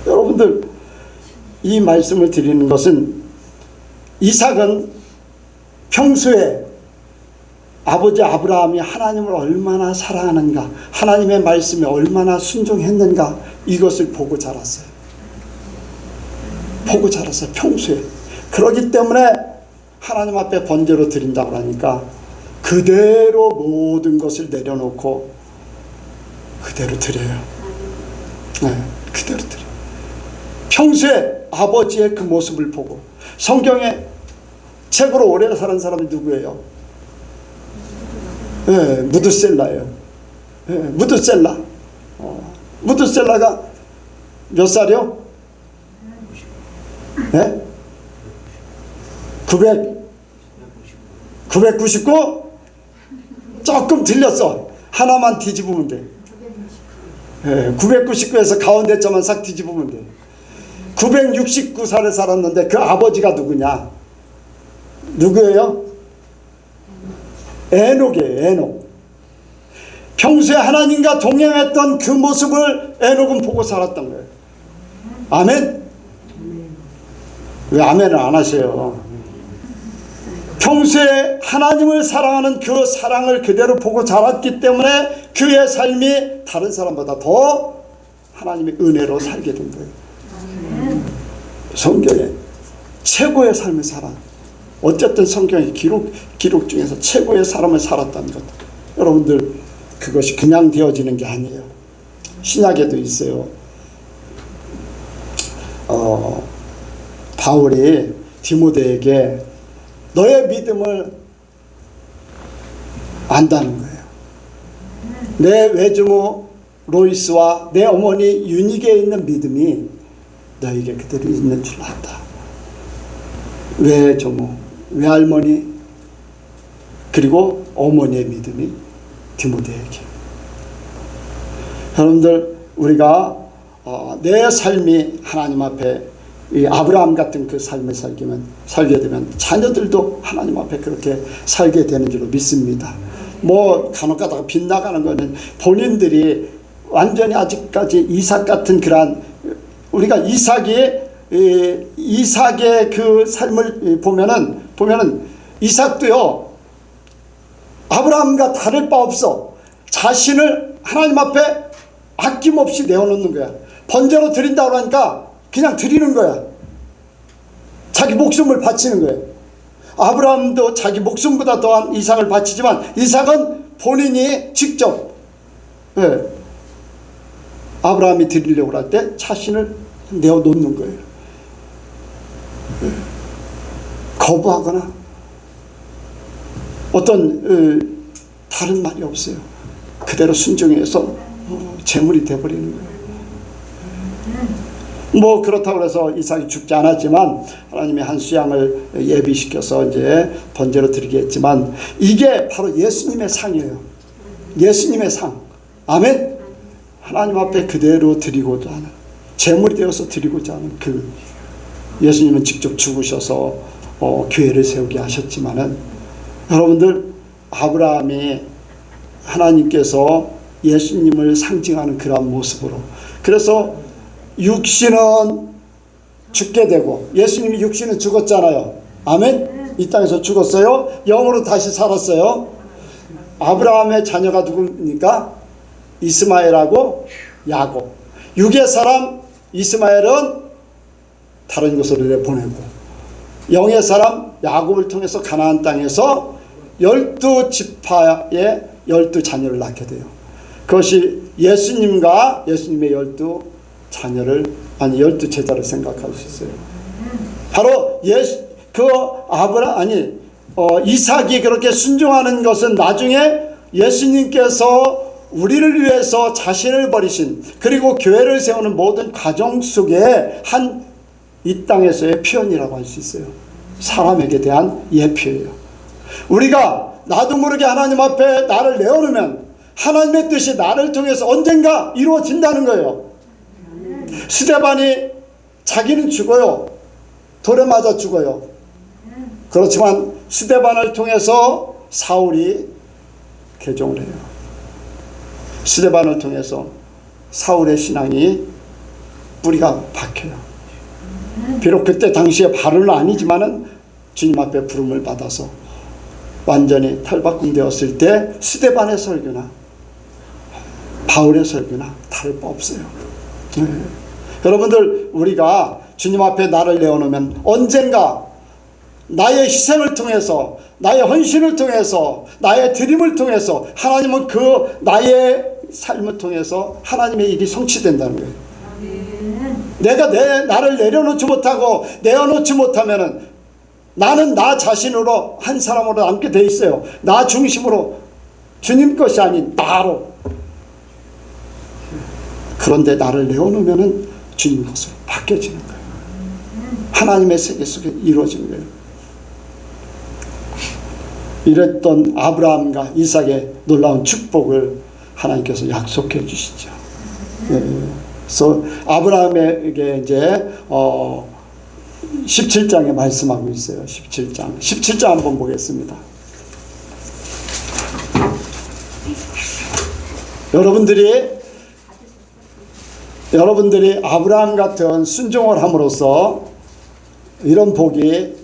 여러분들 이 말씀을 드리는 것은 이삭은 평소에 아버지 아브라함이 하나님을 얼마나 사랑하는가, 하나님의 말씀에 얼마나 순종했는가, 이것을 보고 자랐어요. 보고 자랐어요. 평소에. 그렇기 때문에 하나님 앞에 번제로 드린다고 하니까 그대로 모든 것을 내려놓고 그대로 드려요. 네, 그대로 드려요. 평소에 아버지의 그 모습을 보고. 성경에 책으로 오래 사는 사람이 누구예요? 네, 무드셀라예요. 네, 무드셀라. 무드셀라가 몇 살이요? 네? 999? 조금 틀렸어. 하나만 뒤집으면 돼. 네, 999에서 가운데 점만 싹 뒤집으면 돼. 969살을 살았는데 그 아버지가 누구냐? 누구예요? 에녹이에요. 에녹. 평소에 하나님과 동행했던 그 모습을 에녹은 보고 살았던 거예요. 아멘? 왜 아멘을 안 하세요? 평소에 하나님을 사랑하는 그 사랑을 그대로 보고 자랐기 때문에 그의 삶이 다른 사람보다 더 하나님의 은혜로 살게 된 거예요. 성경에 최고의 삶을 살아. 어쨌든 성경의 기록 중에서 최고의 사람을 살았다는 것. 여러분들 그것이 그냥 되어지는 게 아니에요. 신약에도 있어요. 바울이 디모데에게 너의 믿음을 안다는 거예요. 내 외조모 로이스와 내 어머니 유니게에 있는 믿음이 너에게 그대로 있는 줄 안다. 외조모, 외할머니 그리고 어머니의 믿음이 디모데에게. 여러분들 우리가 내 삶이 하나님 앞에 이 아브라함 같은 그 삶을 살게 되면 자녀들도 하나님 앞에 그렇게 살게 되는 줄로 믿습니다. 뭐 간혹가다가 빗나가는 거는 본인들이 완전히 아직까지 이삭 같은 그러한, 우리가 이삭의 그 삶을 보면은 이삭도요, 아브라함과 다를 바 없어. 자신을 하나님 앞에 아낌없이 내어놓는 거야. 번제로 드린다고 하니까 그냥 드리는 거야. 자기 목숨을 바치는 거예요. 아브라함도 자기 목숨보다 더한 이삭을 바치지만, 이삭은 본인이 직접, 아브라함이 드리려고 할 때 자신을 내어놓는 거예요. 거부하거나 어떤 다른 말이 없어요. 그대로 순종해서 제물이 되어버리는 거예요. 뭐 그렇다고 해서 이삭이 죽지 않았지만 하나님이 한 수양을 예비시켜서 이제 번제로 드리게 했지만, 이게 바로 예수님의 상이에요. 예수님의 상. 아멘. 하나님 앞에 그대로 드리고자 하는, 제물이 되어서 드리고자 하는 그 예수님은 직접 죽으셔서 교회를 세우게 하셨지만은, 여러분들, 아브라함이 하나님께서 예수님을 상징하는 그러한 모습으로, 그래서 육신은 죽게 되고, 예수님이 육신은 죽었잖아요. 아멘. 이 땅에서 죽었어요. 영으로 다시 살았어요. 아브라함의 자녀가 누굽니까? 이스마엘하고 야곱. 육의 사람 이스마엘은 다른 곳으로 내보내고, 영의 사람 야곱을 통해서 가나안 땅에서 12지파의 12자녀를 낳게 돼요. 그것이 예수님과 예수님의 12자녀를, 아니 12제자를 생각할 수 있어요. 바로 이삭이 그렇게 순종하는 것은 나중에 예수님께서 우리를 위해서 자신을 버리신, 그리고 교회를 세우는 모든 과정 속에 한 이 땅에서의 표현이라고 할 수 있어요. 사람에게 대한 예표예요. 우리가 나도 모르게 하나님 앞에 나를 내어놓으면 하나님의 뜻이 나를 통해서 언젠가 이루어진다는 거예요. 스데반이 자기는 죽어요. 돌에 맞아 죽어요. 그렇지만 스데반을 통해서 사울이 개종을 해요. 스데반을 통해서 사울의 신앙이 뿌리가 박혀요. 비록 그때 당시에 바로는 아니지만은 주님 앞에 부름을 받아서 완전히 탈바꿈되었을 때 스데반의 설교나 바울의 설교나 다를 바 없어요. 여러분들, 우리가 주님 앞에 나를 내어놓으면 언젠가 나의 희생을 통해서, 나의 헌신을 통해서, 나의 드림을 통해서 하나님은 그 나의 삶을 통해서 하나님의 일이 성취된다는 거예요. 내가 나를 내려놓지 못하고 내어놓지 못하면은 나는 나 자신으로 한 사람으로 남게 돼 있어요. 나 중심으로, 주님 것이 아닌 나로. 그런데 나를 내어놓으면은 주님 것으로 바뀌어지는 거예요. 하나님의 세계 속에 이루어지는 거예요. 이랬던 아브라함과 이삭의 놀라운 축복을 하나님께서 약속해 주시죠. 그래서 아브라함에게 이제 17장에 말씀하고 있어요. 17장 한번 보겠습니다. 여러분들이 아브라함 같은 순종을 함으로써 이런 복이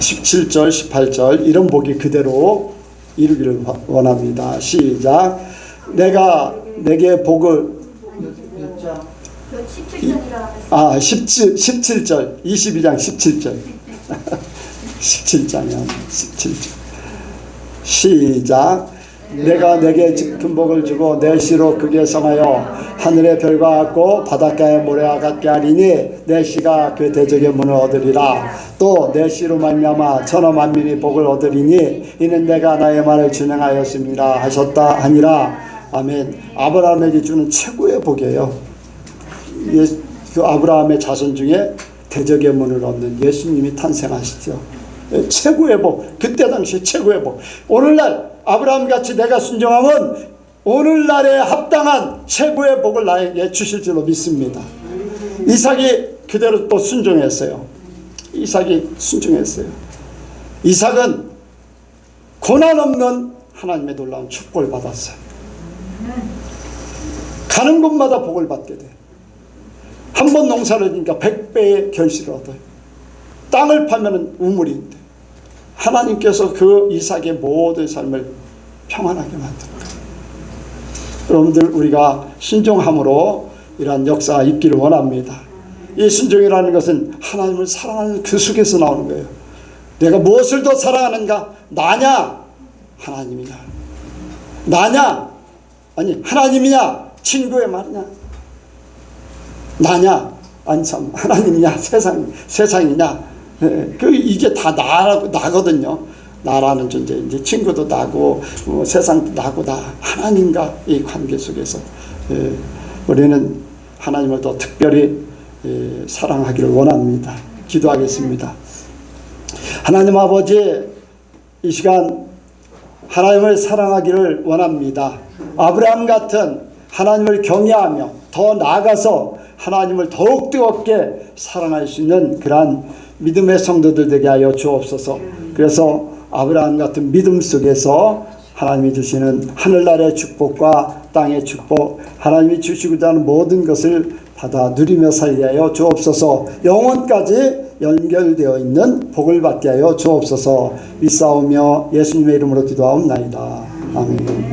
17절 18절 이런 복이 그대로 이루기를 원합니다. 시작. 내가 내게 복을 17절 22장 17절 17장이야 17절 시작. 내가 내게 큰 복을 주고 내 씨로 크게 성하여 하늘의 별과 같고 바닷가의 모래와 같게 하리니 내 씨가 그 대적의 문을 얻으리라. 또 내 씨로 말미암아 천하 만민이 복을 얻으리니 이는 내가 나의 말을 준행하였습니다 하셨다 하니라. 아멘. 아브라함에게 주는 최고의 복이에요. 그 아브라함의 자손 중에 대적의 문을 얻는 예수님이 탄생하시죠. 최고의 복, 그때 당시 최고의 복. 오늘날 아브라함같이 내가 순종하면 오늘날에 합당한 최고의 복을 나에게 주실 줄로 믿습니다. 이삭이 그대로 또 순종했어요. 이삭은 고난 없는 하나님의 놀라운 축복을 받았어요. 가는 곳마다 복을 받게 돼. 한 번 농사를 지니까 100배의 결실을 얻어요. 땅을 파면 우물인데 하나님께서 그 이삭의 모든 삶을 평안하게 만듭니다. 여러분들, 우리가 신중함으로 이러한 역사가 있기를 원합니다. 이 신중이라는 것은 하나님을 사랑하는 그 속에서 나오는 거예요. 내가 무엇을 더 사랑하는가? 나냐? 하나님이냐? 나냐? 아니, 하나님이냐? 친구의 말이냐? 나냐? 아니, 참, 하나님이냐? 세상이냐? 이게 다 나거든요. 나라는 존재, 이제 친구도 나고, 세상도 나고, 나 하나님과 이 관계 속에서 우리는 하나님을 더 특별히 사랑하기를 원합니다. 기도하겠습니다. 하나님 아버지, 이 시간 하나님을 사랑하기를 원합니다. 아브라함 같은 하나님을 경외하며 더 나아가서 하나님을 더욱 뜨겁게 사랑할 수 있는 그러한 믿음의 성도들 되게 하여 주옵소서. 그래서 아브라함 같은 믿음 속에서 하나님이 주시는 하늘나라의 축복과 땅의 축복, 하나님이 주시고자 하는 모든 것을 받아 누리며 살게 하여 주옵소서. 영원까지 연결되어 있는 복을 받게 하여 주옵소서. 믿사오며 예수님의 이름으로 기도하옵나이다. 아멘.